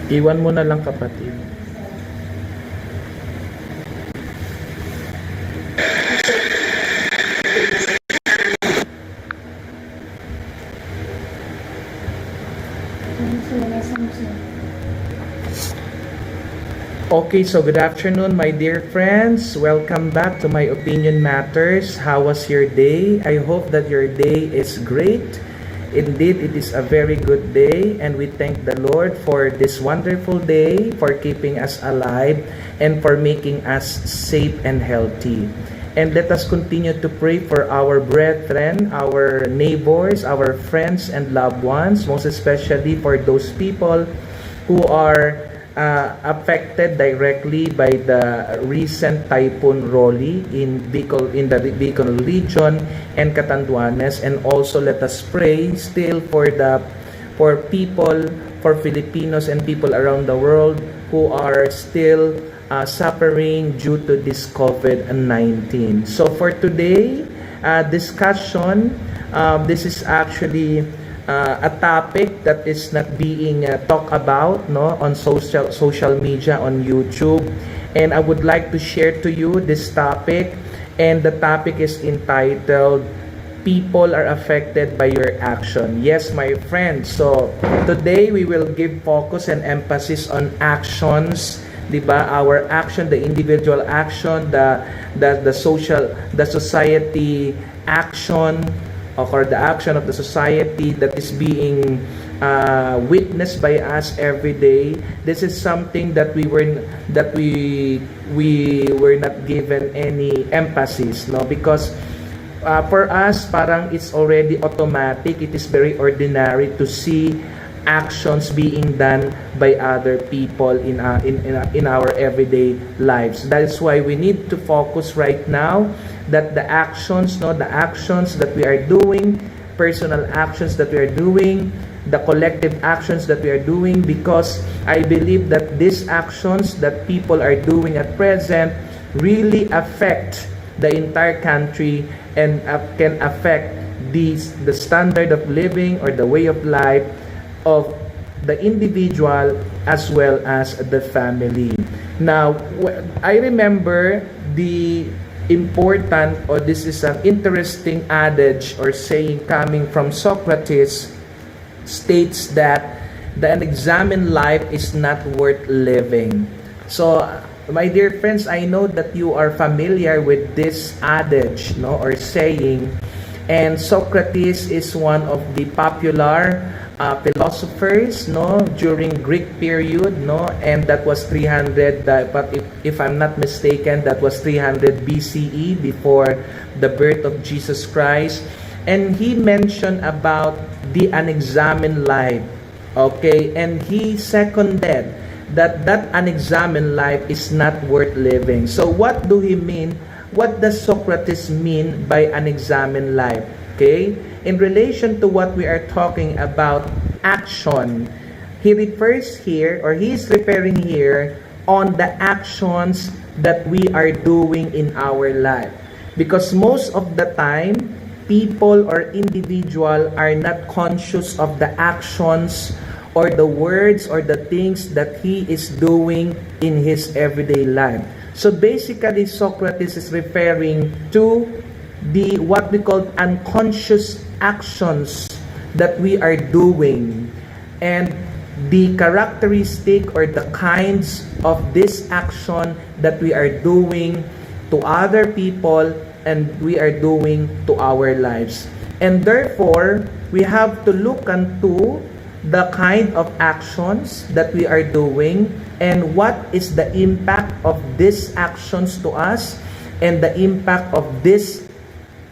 Iwan mo na lang, kapatid. Okay, so good afternoon, my dear friends. Welcome back to My Opinion Matters. How was your day? I hope that your day is great. Indeed, it is a very good day, and we thank the Lord for this wonderful day, for keeping us alive, and for making us safe and healthy. And let us continue to pray for our brethren, our neighbors, our friends and loved ones, most especially for those people who are affected directly by the recent Typhoon Rolly in the Bicol region and Catanduanes. And also let us pray still for people, for Filipinos and people around the world who are still suffering due to this COVID-19. So for today discussion, this is actually a topic that is not being talked about, no, on social media, on YouTube, and I would like to share to you this topic. And the topic is entitled "People are affected by your action." Yes, my friends. So today we will give focus and emphasis on actions, diba? Our action, the individual action, the society action, or the action of the society that is being witnessed by us every day. This is something that we were not given any emphasis, no, because for us parang it's already automatic. It is very ordinary to see actions being done by other people in our everyday lives. That is why we need to focus right now that the actions that we are doing, personal actions that we are doing, the collective actions that we are doing, because I believe that these actions that people are doing at present really affect the entire country and can affect the standard of living or the way of life of the individual as well as the family. Now, I remember the important, or this is an interesting adage or saying coming from Socrates, states that the unexamined life is not worth living. So my dear friends, I know that you are familiar with this adage, no, or saying, and Socrates is one of the popular philosophers, no, during Greek period, no, and that was 300, but if I'm not mistaken, that was 300 BCE, before the birth of Jesus Christ. And he mentioned about the unexamined life, okay, and he seconded that unexamined life is not worth living. So what do he mean? What does Socrates mean by unexamined life? Okay, in relation to what we are talking about, action, he refers here, or he is referring here on the actions that we are doing in our life. Because most of the time, people or individual are not conscious of the actions or the words or the things that he is doing in his everyday life. So basically, Socrates is referring to the what we call unconscious actions that we are doing, and the characteristic or the kinds of this action that we are doing to other people and we are doing to our lives. And therefore, we have to look into the kind of actions that we are doing and what is the impact of these actions to us and the impact of this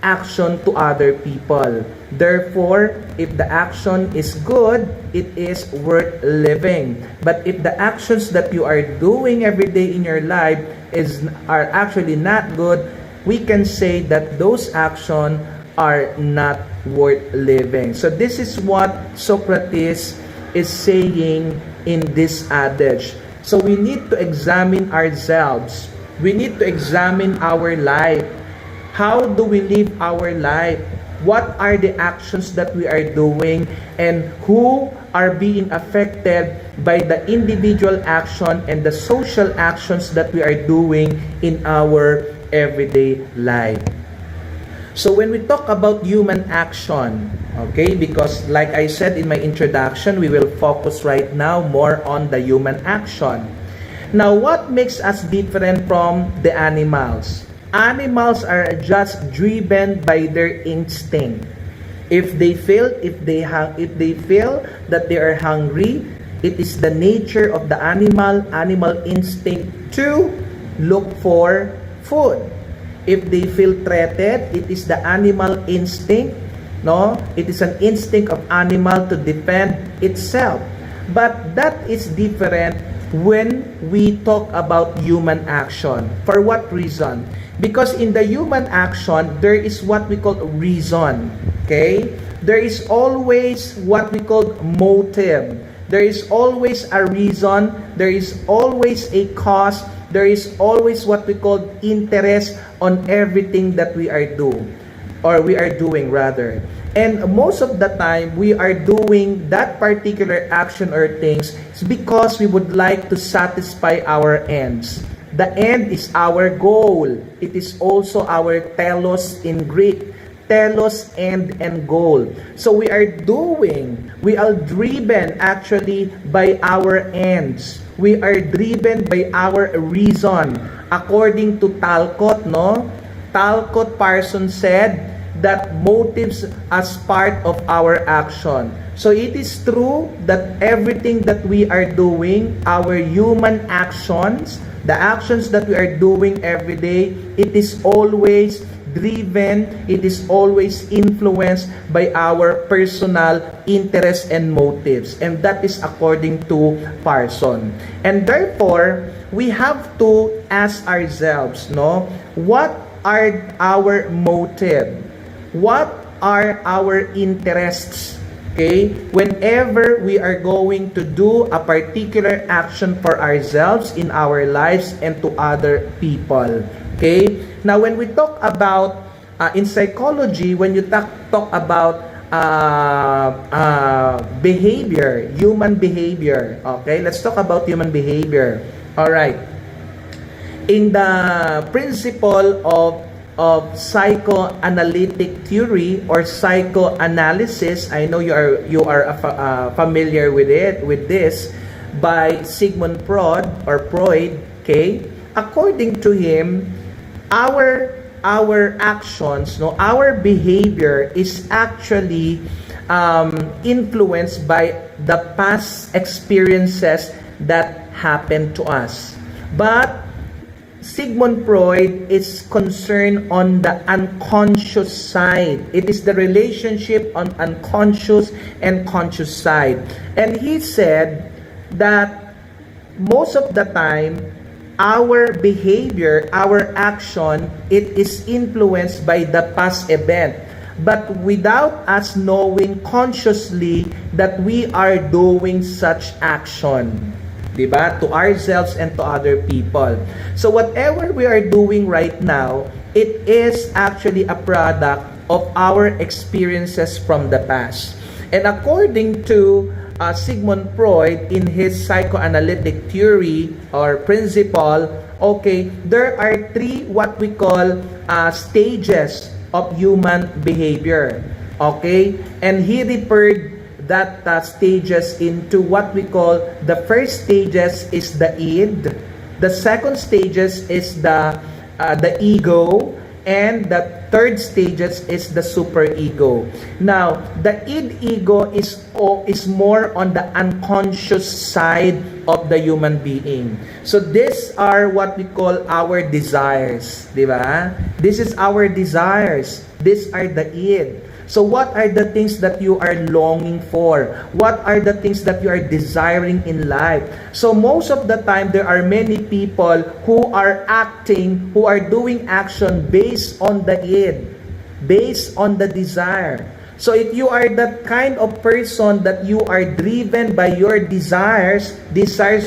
action to other people. Therefore, if the action is good, it is worth living. But if the actions that you are doing every day in your life are actually not good, we can say that those actions are not worth living. So this is what Socrates is saying in this adage. So we need to examine ourselves. We need to examine our life. How do we live our life? What are the actions that we are doing? And who are being affected by the individual action and the social actions that we are doing in our everyday life. So when we talk about human action, okay, because like I said in my introduction, we will focus right now more on the human action. Now, what makes us different from the animals? Animals are just driven by their instinct. If they feel that they are hungry, it is the nature of the animal instinct to look for food. If they feel threatened, it is the animal instinct, no? It is an instinct of animal to defend itself. But that is different when we talk about human action. For what reason? Because in the human action, there is what we call reason. Okay? There is always what we call motive. There is always a reason. There is always a cause. There is always what we call interest on everything that we are doing. And most of the time, we are doing that particular action or things because we would like to satisfy our ends. The end is our goal. It is also our telos in Greek. Telos, end, and goal. So we are driven actually by our ends. We are driven by our reason. According to Talcott, no? Talcott Parson said that motives as part of our action. So it is true that everything that we are doing, our human actions, the actions that we are doing every day, it is always driven, it is always influenced by our personal interests and motives. And that is according to Parson. And therefore, we have to ask ourselves, no, what are our motive? What are our interests? Okay? Whenever we are going to do a particular action for ourselves in our lives and to other people. Okay? Now, when we talk about, in psychology, when you talk about behavior, human behavior. Okay? Let's talk about human behavior. Alright. In the principle of psychoanalytic theory or psychoanalysis, I know you are familiar with this, by Sigmund Freud or Freud. Okay, according to him, our actions, no, our behavior is actually influenced by the past experiences that happened to us. But Sigmund Freud is concerned on the unconscious side. It is the relationship on unconscious and conscious side. And he said that most of the time, our behavior, our action, it is influenced by the past event. But without us knowing consciously that we are doing such action. Diba? To ourselves and to other people. So whatever we are doing right now, it is actually a product of our experiences from the past. And according to Sigmund Freud, in his psychoanalytic theory or principle, okay, there are three what we call stages of human behavior. Okay? And he referred that stages into what we call, the first stages is the id, the second stages is the ego, and the third stages is the superego. Now, the id-ego is more on the unconscious side of the human being. So these are what we call our desires, di ba? This is our desires. These are the id. So what are the things that you are longing for? What are the things that you are desiring in life? So most of the time, there are many people who are acting, who are doing action based on the id, based on the desire. So if you are that kind of person that you are driven by your desires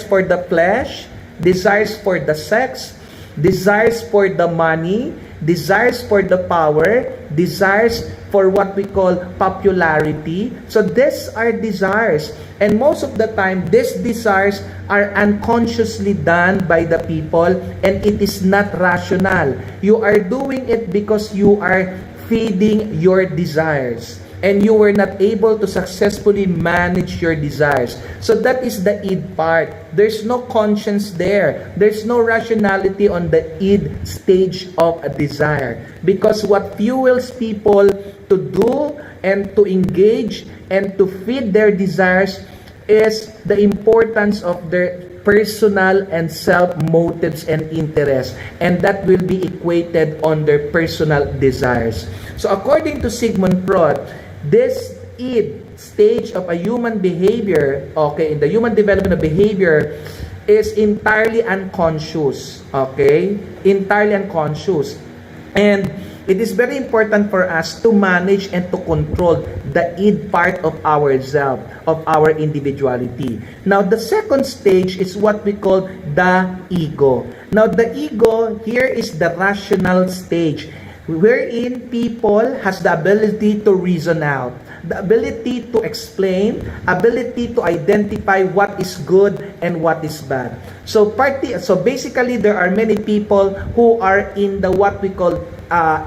for the flesh, desires for the sex, desires for the money, desires for the power, desires for what we call popularity. So these are desires. And most of the time, these desires are unconsciously done by the people, and it is not rational. You are doing it because you are feeding your desires, and you were not able to successfully manage your desires. So that is the id part. There's no conscience there. There's no rationality on the id stage of a desire. Because what fuels people to do and to engage and to feed their desires is the importance of their personal and self motives and interests, and that will be equated on their personal desires. So according to Sigmund Freud, this id stage of a human behavior, okay, in the human development of behavior, is entirely unconscious, okay, entirely unconscious. And it is very important for us to manage and to control the id part of ourselves, of our individuality. Now, the second stage is what we call the ego. Now, the ego here is the rational stage, wherein people has the ability to reason out, the ability to explain, ability to identify what is good and what is bad. So basically, there are many people who are in the what we call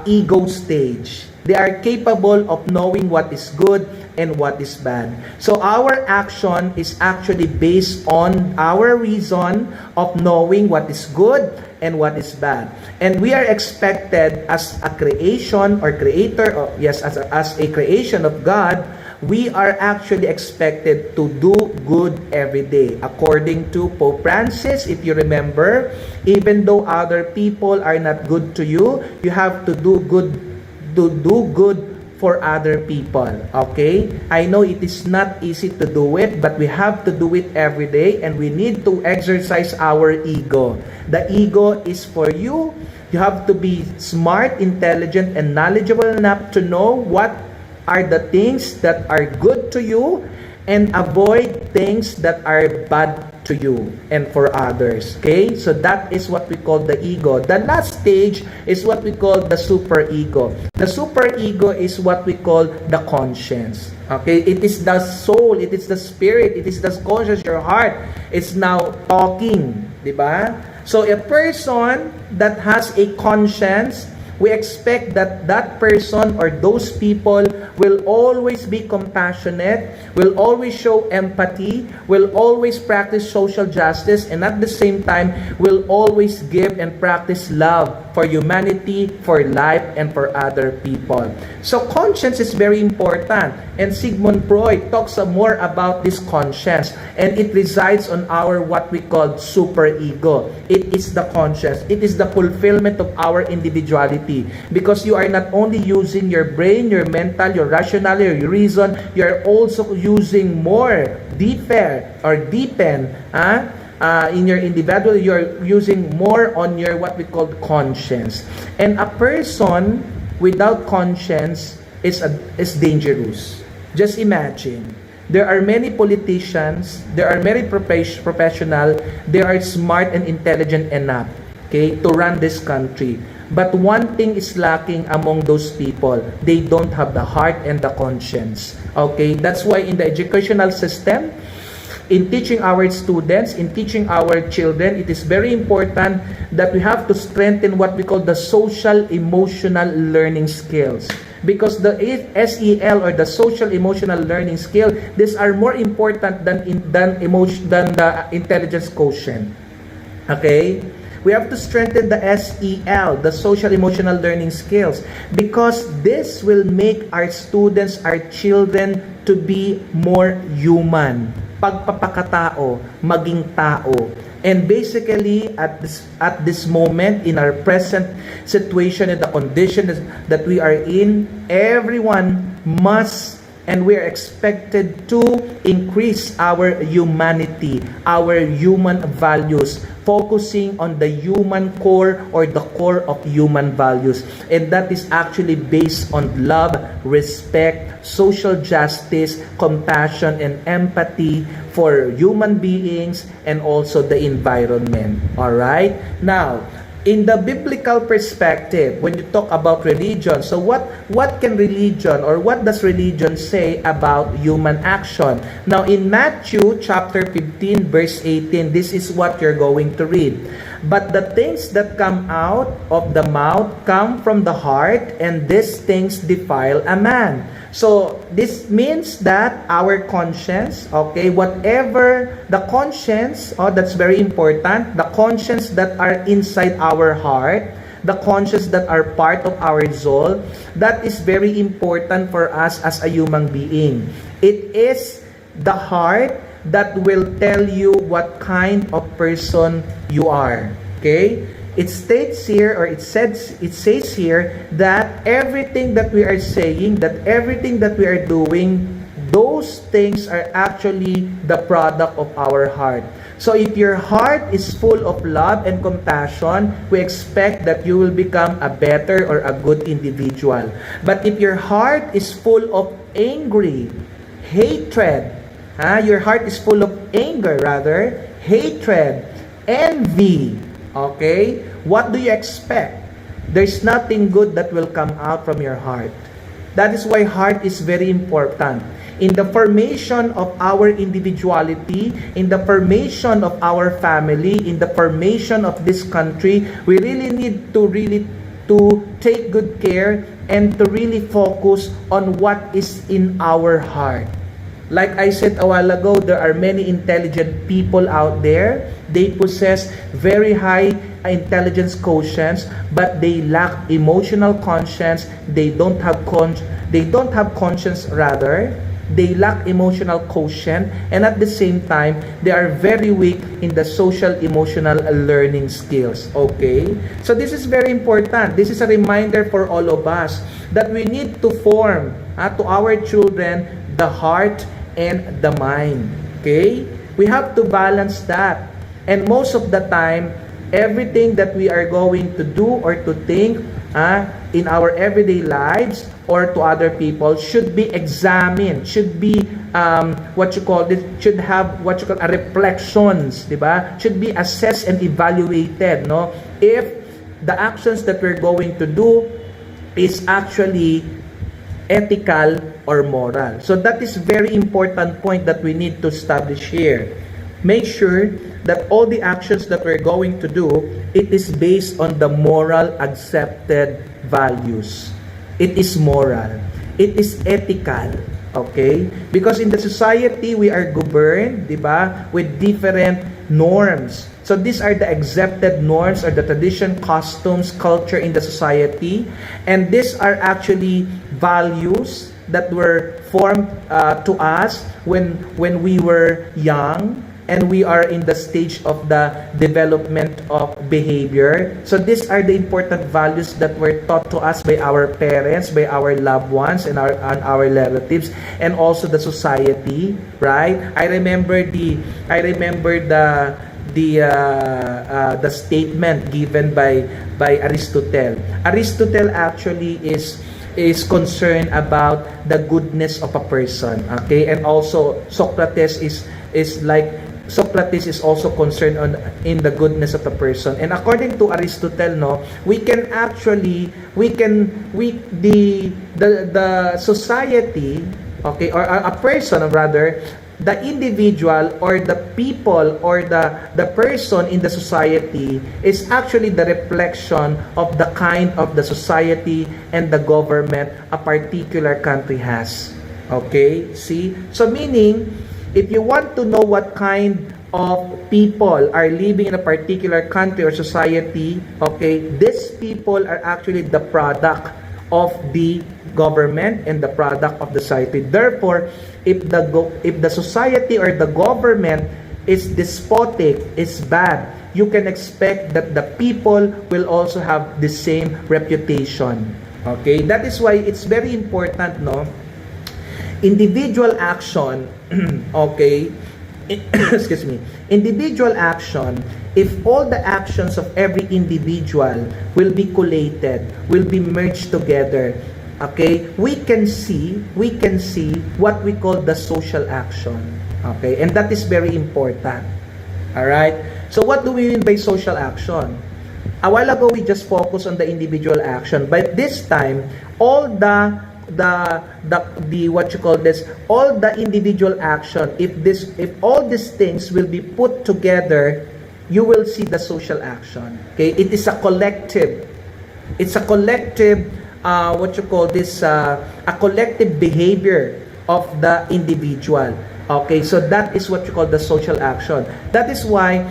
ego stage. They are capable of knowing what is good and what is bad. So our action is actually based on our reason of knowing what is good and what is bad. And we are expected as a creation or creator, or yes, as a creation of God, we are actually expected to do good every day. According to Pope Francis, if you remember, even though other people are not good to you, you have to do good for other people. Okay? I know it is not easy to do it, but we have to do it every day, and we need to exercise our ego. The ego is for you. You have to be smart, intelligent, and knowledgeable enough to know what are the things that are good to you and avoid things that are bad to you and for others. Okay? So that is what we call the ego. The last stage is what we call the superego. The superego is what we call the conscience. Okay? It is the soul, it is the spirit, it is the conscience, your heart. It's now talking. Diba? So a person that has a conscience, we expect that that person or those people will always be compassionate, will always show empathy, will always practice social justice, and at the same time will always give and practice love for humanity, for life, and for other people. So conscience is very important, and Sigmund Freud talks more about this conscience, and it resides on our what we call superego. It is the conscience. It is the fulfillment of our individuality, because you are not only using your brain, your mental, your rationality, your reason, you are also using more deepen in your individual. You are using more on your what we call conscience. And a person without conscience is dangerous. Just imagine, there are many politicians, there are many professionals, they are smart and intelligent enough, okay, to run this country. But one thing is lacking among those people. They don't have the heart and the conscience. Okay? That's why in the educational system, in teaching our students, in teaching our children, it is very important that we have to strengthen what we call the social emotional learning skills. Because the SEL, or the social emotional learning skill, these are more important than the intelligence quotient. Okay? We have to strengthen the SEL, the social emotional learning skills, because this will make our students, our children, to be more human. Pagpapakatao, maging tao. And basically, at this moment, in our present situation and the condition that we are in, everyone must, and we are expected to increase our humanity, our human values, focusing on the human core, or the core of human values. And that is actually based on love, respect, social justice, compassion, and empathy for human beings and also the environment. Alright? Now, in the biblical perspective, when you talk about religion, so what can religion, or what does religion say about human action? Now in Matthew chapter 15 verse 18, this is what you're going to read. But the things that come out of the mouth come from the heart, and these things defile a man. So this means that our conscience, okay, whatever the conscience, that's very important, the conscience that are inside our heart, the conscience that are part of our soul, that is very important for us as a human being. It is the heart that will tell you what kind of person you are. Okay? It states here, or it says here, that everything that we are saying, that everything that we are doing, those things are actually the product of our heart. So if your heart is full of love and compassion, we expect that you will become a better or a good individual. But if your heart is full of hatred, your heart is full of anger, rather, hatred, envy, okay, what do you expect? There's nothing good that will come out from your heart. That is why heart is very important. In the formation of our individuality, in the formation of our family, in the formation of this country, we really need to take good care and to really focus on what is in our heart. Like I said a while ago, there are many intelligent people out there. They possess very high intelligence quotients, but they lack emotional conscience. They don't have conscience, rather. They lack emotional quotient, and at the same time, they are very weak in the social emotional learning skills. Okay? So this is very important. This is a reminder for all of us that we need to form to our children the heart and the mind. Okay? We have to balance that. And most of the time, everything that we are going to do or to think in our everyday lives or to other people should be examined, should be should have a reflections, diba? Should be assessed and evaluated, no? If the actions that we're going to do is actually ethical or moral. So that is very important point that we need to establish here. Make sure that all the actions that we're going to do, it is based on the moral accepted values. It is moral. It is ethical. Okay? Because in the society, we are governed, diba, with different norms. So these are the accepted norms or the tradition, customs, culture in the society. And these are actually values that were formed to us when we were young, and we are in the stage of the development of behavior. So these are the important values that were taught to us by our parents, by our loved ones, and our relatives, and also the society, right? I remember the statement given by Aristotle. Aristotle actually is concerned about the goodness of a person, okay? And also Socrates Socrates is also concerned in the goodness of the person. And according to Aristotle, the society, okay, or a person rather, the individual or the people or the person in the society is actually the reflection of the kind of the society and the government a particular country has. Okay? See? So meaning, if you want to know what kind of people are living in a particular country or society, okay, these people are actually the product of the government and the product of the society. Therefore, if the society or the government is despotic, is bad, you can expect that the people will also have the same reputation. Okay? That is why it's very important, no? Individual action, okay, excuse me, individual action, if all the actions of every individual will be collated, will be merged together, okay, we can see what we call the social action, okay, and that is very important. All right, so what do we mean by social action? A while ago, we just focused on the individual action, but this time, all the what you call this, all the individual action, if all these things will be put together, you will see the social action. Okay, it is a collective. It's a collective. What you call this? A collective behavior of the individual. Okay, so that is what you call the social action. That is why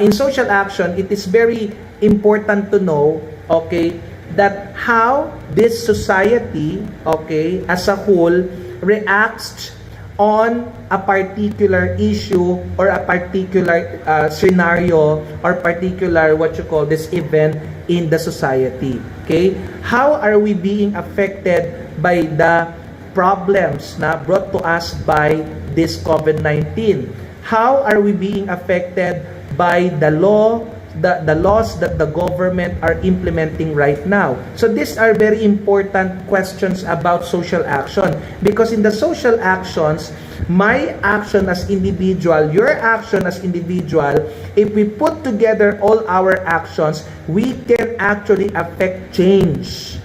in social action, it is very important to know, okay, that how this society, okay, as a whole, reacts on a particular issue or a particular scenario or particular, what you call this, event in the society. Okay, how are we being affected by the problems na brought to us by this COVID-19? How are we being affected by the laws that the government are implementing right now? So these are very important questions about social action, because in the social actions, my action as individual, your action as individual, if we put together all our actions, we can actually affect change,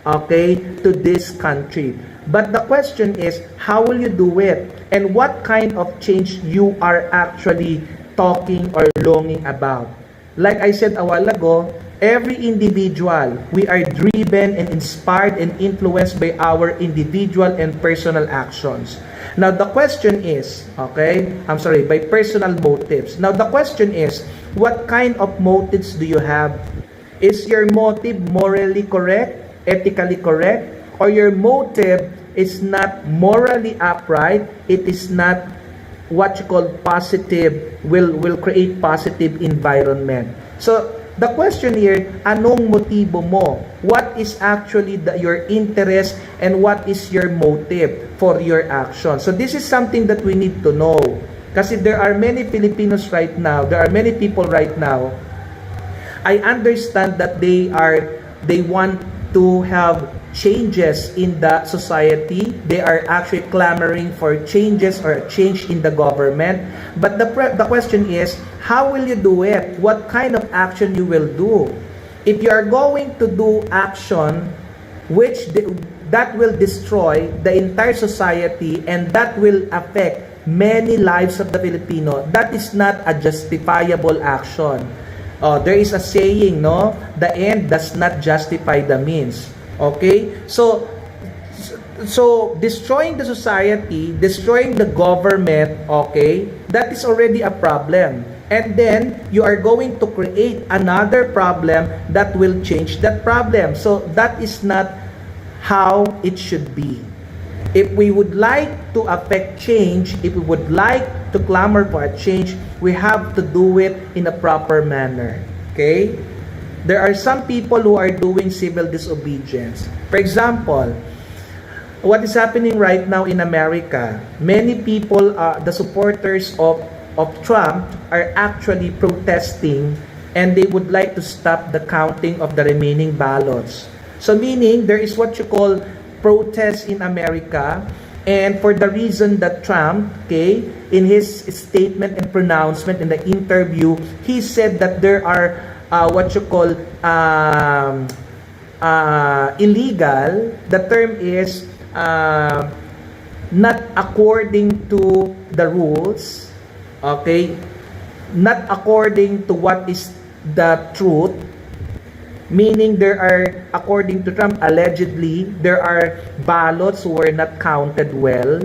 okay, to this country. But the question is, how will you do it? And what kind of change you are actually talking or longing about? Like I said a while ago, every individual, we are driven and inspired and influenced by our individual and personal actions. Now the question is, okay, by personal motives. Now the question is, what kind of motives do you have? Is your motive morally correct, ethically correct, or your motive is not morally upright? It is not what you call positive, will create positive environment. So the question here, anong motibo mo? What is actually your interest and what is your motive for your action? So this is something that we need to know. Kasi there are many Filipinos right now, there are many people right now, I understand that they want to have changes in the society. They are actually clamoring for changes or change in the government. But the question is, how will you do it? What kind of action you will do? If you are going to do action that will destroy the entire society and that will affect many lives of the Filipino, that is not a justifiable action. There is a saying, no? The end does not justify the means. Okay? So destroying the society, destroying the government, okay, that is already a problem. And then you are going to create another problem that will change that problem. So that is not how it should be. If we would like to affect change, if we would like to clamor for a change, we have to do it in a proper manner. Okay? There are some people who are doing civil disobedience. For example, what is happening right now in America, many people, the supporters of Trump are actually protesting and they would like to stop the counting of the remaining ballots. So meaning, there is what you call protests in America, and for the reason that Trump, okay, in his statement and pronouncement in the interview, he said that there are what you call illegal. The term is not according to the rules, okay, not according to what is the truth. Meaning there are, according to Trump, allegedly, there are ballots who were not counted well.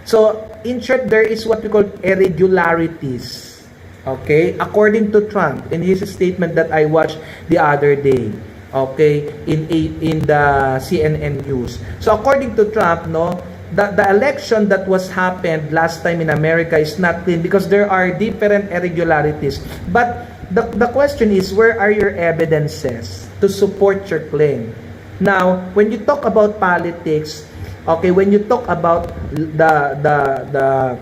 So, in short, there is what we call irregularities. Okay? According to Trump, in his statement that I watched the other day, okay, in the CNN news. So, according to Trump, no, the election that was happened last time in America is not clean because there are different irregularities. But the question is, where are your evidences to support your claim? Now, when you talk about politics, okay, when you talk about the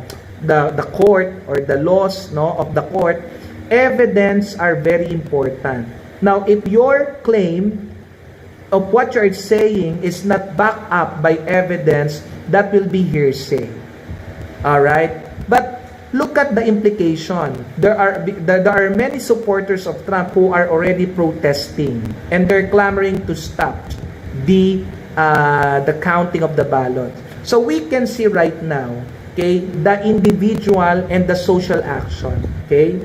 court or the laws, no, of the court, evidence are very important. Now, if your claim of what you're saying is not backed up by evidence, that will be hearsay. All right? But look at the implication. There are many supporters of Trump who are already protesting, and they're clamoring to stop the counting of the ballot. So we can see right now, okay, the individual and the social action, okay?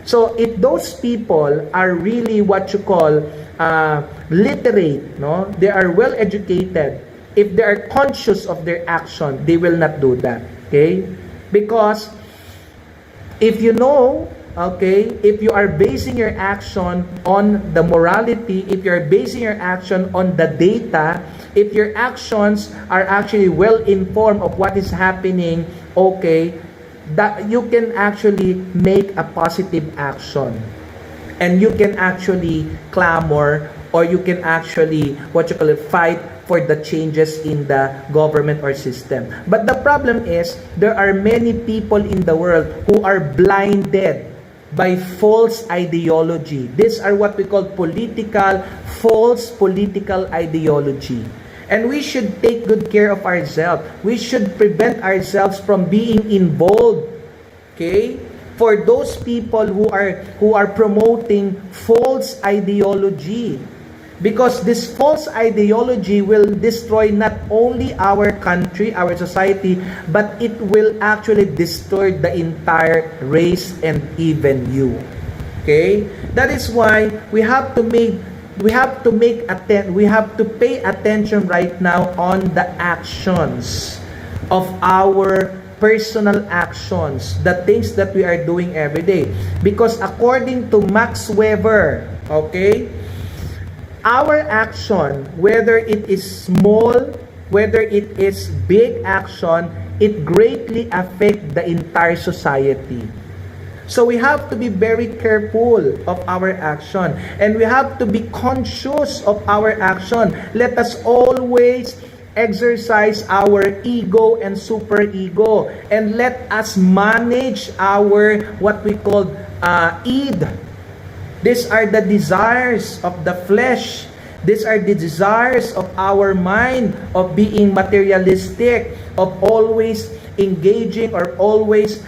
So if those people are really what you call literate, no, they are well educated, if they are conscious of their action, they will not do that, okay? Because if you know, okay, if you are basing your action on the morality, if you are basing your action on the data, if your actions are actually well informed of what is happening, okay, that you can actually make a positive action, and you can actually clamor, or you can actually what you call it, fight for the changes in the government or system. But the problem is there are many people in the world who are blinded by false ideology. These are what we call false political ideology. And we should take good care of ourselves. We should prevent ourselves from being involved, okay? For those people who are promoting false ideology. Because this false ideology will destroy not only our country, our society, but it will actually destroy the entire race and even you. Okay? That is why we have to pay attention right now on the actions of our personal actions, the things that we are doing every day. Because according to Max Weber, okay, our action, whether it is small, whether it is big action, it greatly affects the entire society. So we have to be very careful of our action, and we have to be conscious of our action. Let us always exercise our ego and superego, and let us manage our what we call id. These are the desires of the flesh. These are the desires of our mind, of being materialistic, of always engaging or always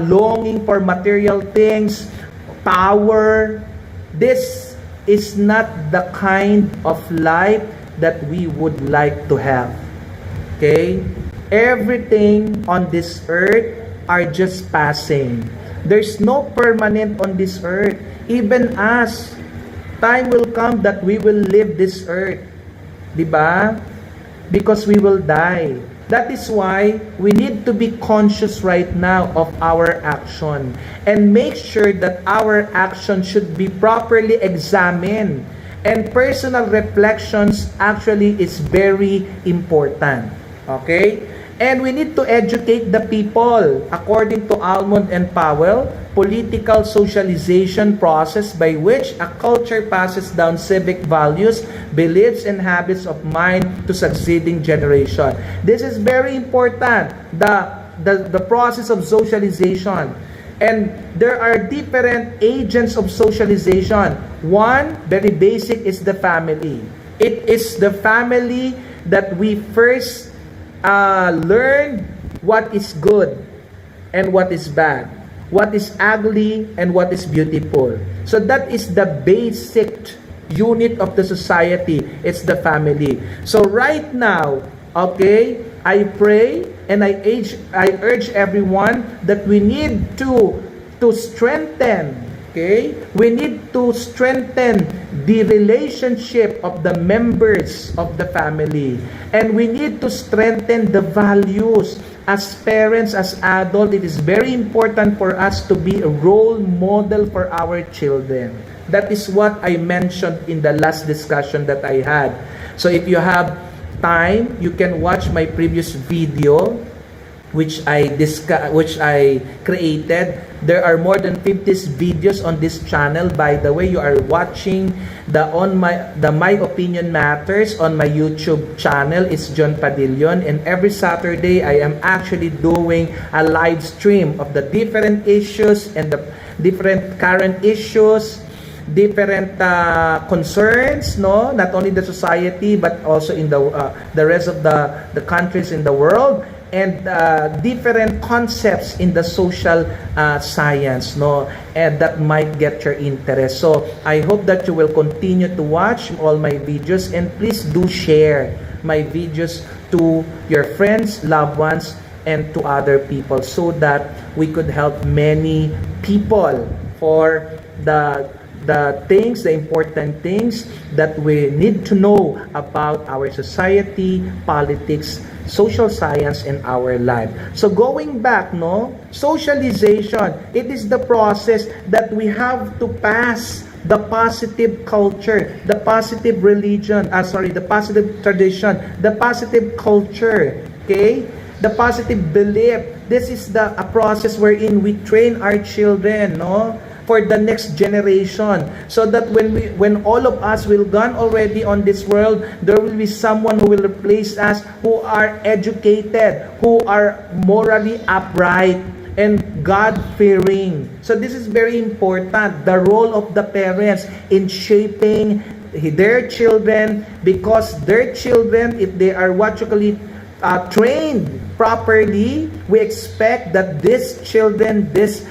longing for material things, power. This is not the kind of life that we would like to have. Okay? Everything on this earth are just passing. There's no permanent on this earth. Even us, time will come that we will leave this earth. Diba? Because we will die. That is why we need to be conscious right now of our action, and make sure that our action should be properly examined. And personal reflections actually is very important. Okay? And we need to educate the people. According to Almond and Powell, political socialization process by which a culture passes down civic values, beliefs, and habits of mind to succeeding generation. This is very important, the process of socialization. And there are different agents of socialization. One, very basic, is the family. It is the family that we first learn what is good and what is bad, what is ugly and what is beautiful. So that is the basic unit of the society. It's the family. So right now, okay, I pray and I urge everyone that we need to strengthen, okay? We need to strengthen the relationship of the members of the family. And we need to strengthen the values. As parents, as adults, it is very important for us to be a role model for our children. That is what I mentioned in the last discussion that I had. So if you have time, you can watch my previous video which I created. There are more than 50 videos on this channel. By the way, you are watching the My Opinion Matters on my YouTube channel. It's John Padillon, and every Saturday I am actually doing a live stream of the different issues and the different current issues, different concerns, no, not only the society but also in the rest of the countries in the world. and different concepts in the social science, no, and that might get your interest. So I hope that you will continue to watch all my videos, and please do share my videos to your friends, loved ones, and to other people, so that we could help many people for the things, the important things that we need to know about our society, politics, social science, and our life. So going back, no, socialization, it is the process that we have to pass the positive culture, the positive religion, the positive tradition, the positive culture, okay? The positive belief. This is a process wherein we train our children, no, for the next generation, so that when all of us will gone already on this world, there will be someone who will replace us, who are educated, who are morally upright and God-fearing. So this is very important, the role of the parents in shaping their children, because their children, if they are what you call it, trained properly, we expect that these children, this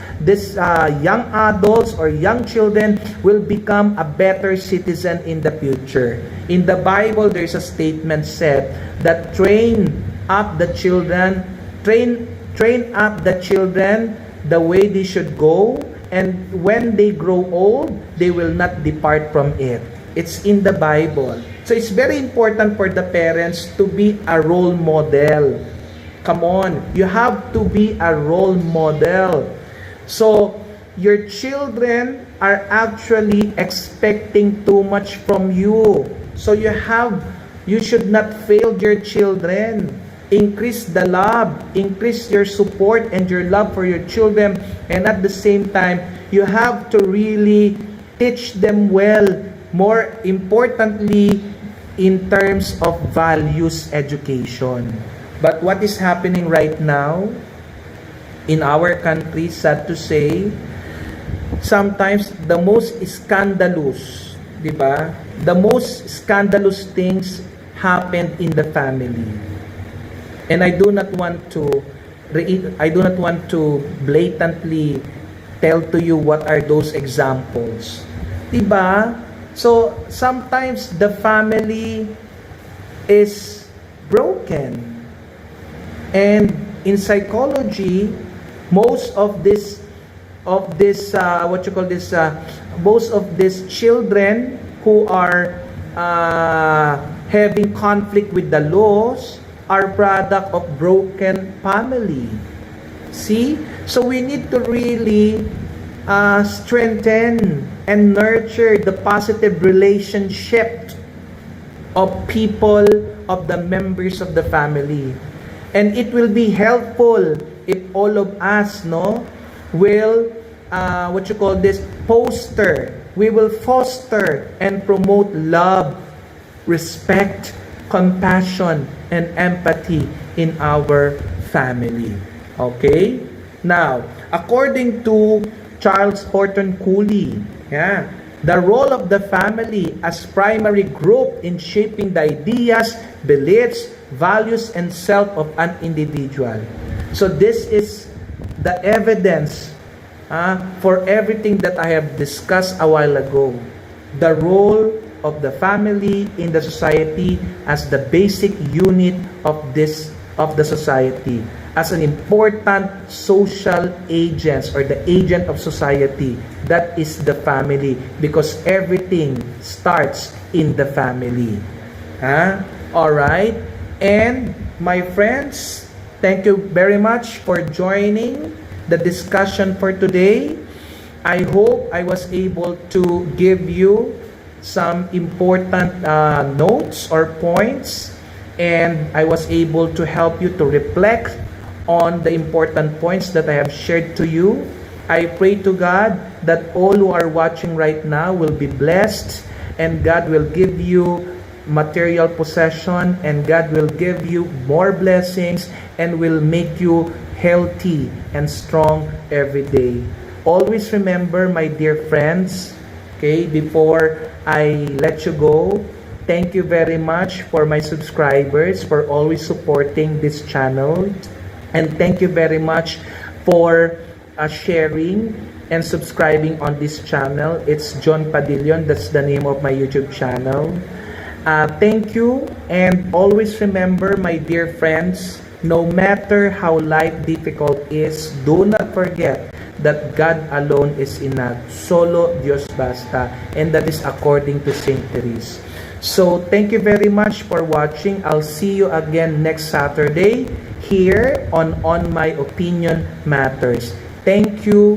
young adults or young children will become a better citizen in the future. In the Bible, there's a statement said that train up the children the way they should go, and when they grow old, they will not depart from it. It's in the Bible. So it's very important for the parents to be a role model. Come on, you have to be a role model. So your children are actually expecting too much from you. So you should not fail your children. Increase the love, increase your support and your love for your children, and at the same time, you have to really teach them well. More importantly, in terms of values education. But what is happening right now in our country, sad to say, sometimes the most scandalous, di ba? The most scandalous things happened in the family. And I do not want to blatantly tell to you what are those examples. Di ba? So sometimes the family is broken. And in psychology, most of these children who are having conflict with the laws are product of broken family. See? So we need to really strengthen and nurture the positive relationship of people, of the members of the family. And it will be helpful if all of us, no, will we will foster and promote love, respect, compassion, and empathy in our family. Okay? Now, according to Charles Horton Cooley, the role of the family as primary group in shaping the ideas, beliefs, values, and self of an individual. So this is the evidence for everything that I have discussed a while ago. The role of the family in the society as the basic unit of the society, as an important social agent or the agent of society. That is the family, because everything starts in the family. All right. And my friends, thank you very much for joining the discussion for today. I hope I was able to give you some important notes or points, and I was able to help you to reflect on the important points that I have shared to you. I pray to God that all who are watching right now will be blessed, and God will give you material possession, and God will give you more blessings and will make you healthy and strong every day. Always remember, my dear friends, okay, before I let you go, Thank you very much for my subscribers for always supporting this channel. And thank you very much for sharing and subscribing on this channel. It's John Padillon. That's the name of my YouTube channel. Thank you, and always remember, my dear friends, no matter how life difficult is, do not forget that God alone is enough. Solo Dios basta. And that is according to Saint Therese. So, thank you very much for watching. I'll see you again next Saturday here on My Opinion Matters. Thank you.